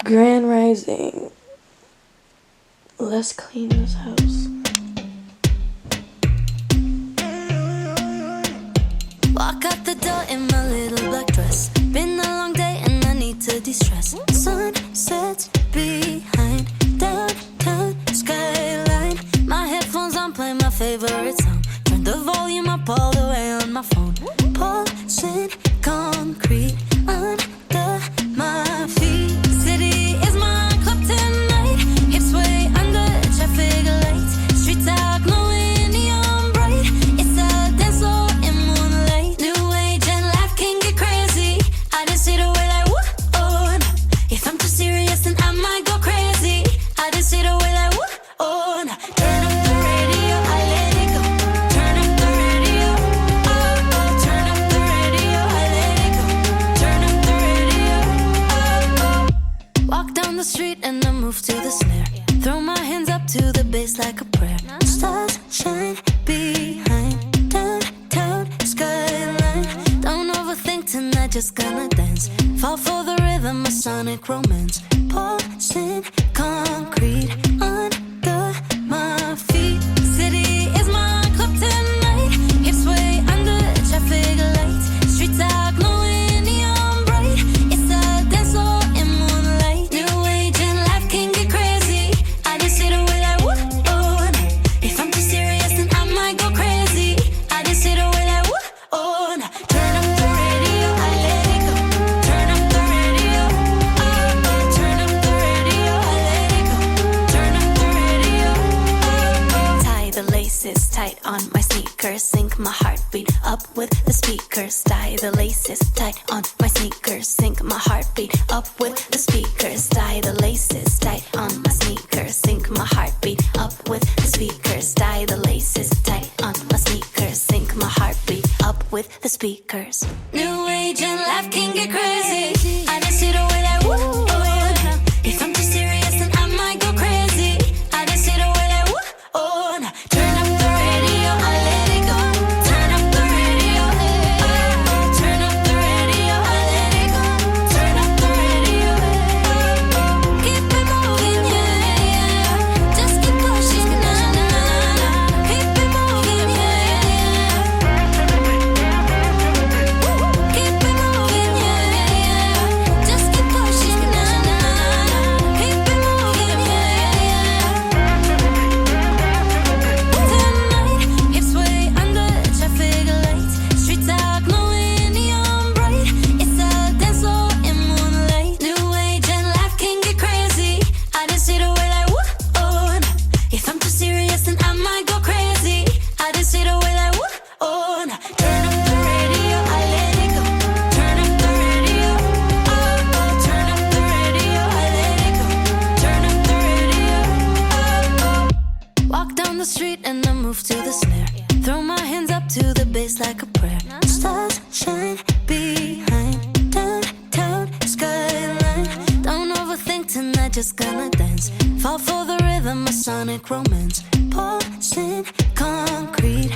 Grand Rising. Let's clean this house. Walk out the door in my little black dress. Been a long day and I need to de-stress. Sun sets behind downtown skyline. My headphones on, play my favorite song. Turn the volume up all the way on my phone. Pulsing concrete under my feet. City is my club tonight. Hips way under traffic lights. Street talk, glowing neon bright. It's a dance floor in moonlight. New age and life can get crazy. I just sit away like whoa, oh no. If I'm too serious then I might go crazy. I just sit away like whoa, oh no. Turn up the radio, I let it go. Turn up the radio, oh oh. Turn up the radio, I let it go. Turn up the radio, oh oh. Walk down the street and I move to the snare. Throw my hands up to the bass like a prayer. Stars shine behind downtown skyline. Don't overthink tonight, just gonna dance. Fall for the rhythm, a sonic romance. Pulsing concrete under my feet. City is my club tonight. Hips way under traffic lights. Street talk, glowing neon bright. It's a dance floor in moonlight. New age and life can get crazy. I just sit away like whoa, oh no. If I'm too serious then I might go crazy. I just sit away like whoa, oh no. Turn up the radio, I let it go. Turn up the radio, oh oh. Turn up the radio, I let it go. Turn up the radio, oh oh. Tie the laces tight on my sneakers. Sync my heartbeat up with the speakers. Tie the laces tight on my sneakers. Sync my heartbeat up with the speakers. Tie the laces tight on my sneakers. Sync my heartbeat up with the speakers. Tie the laces tight on my sneakers. Sync my heartbeat up with the speakers. New age and life can get crazy. I just sit away like whoa, oh no. If I'm too serious then I might go crazy. I just sit away like whoa, oh no. Turn up the radio, I let it go. Turn up the radio, oh oh. Turn up the radio, I let it go. Turn up the radio, oh oh. Keep it moving, yeah, yeah. Just keep pushing, nah, nah, nah. Keep it moving, yeah, yeah. Keep it moving, yeah, yeah. Just keep pushing, nah, nah, nah. Keep it moving, yeah, yeah. Tonight, hips way under traffic lights. Street talk, glowing neon bright. It's a dance floor in moonlight. New age and life can get crazy. I just sit away like whoa, oh no. If I'm too serious then I might go crazy. I just sit away like whoa, oh no. Turn up the radio, I let it go. Turn up the radio, oh oh. Turn up the radio, I let it go. Turn up the radio, oh oh. Walk down the street and I move to the snare. Throw my hands up to the bass like a prayer. Stars shine behind downtown skyline. Don't overthink tonight, just gonna dance. Fall for the rhythm, a sonic romance. Pulsing concrete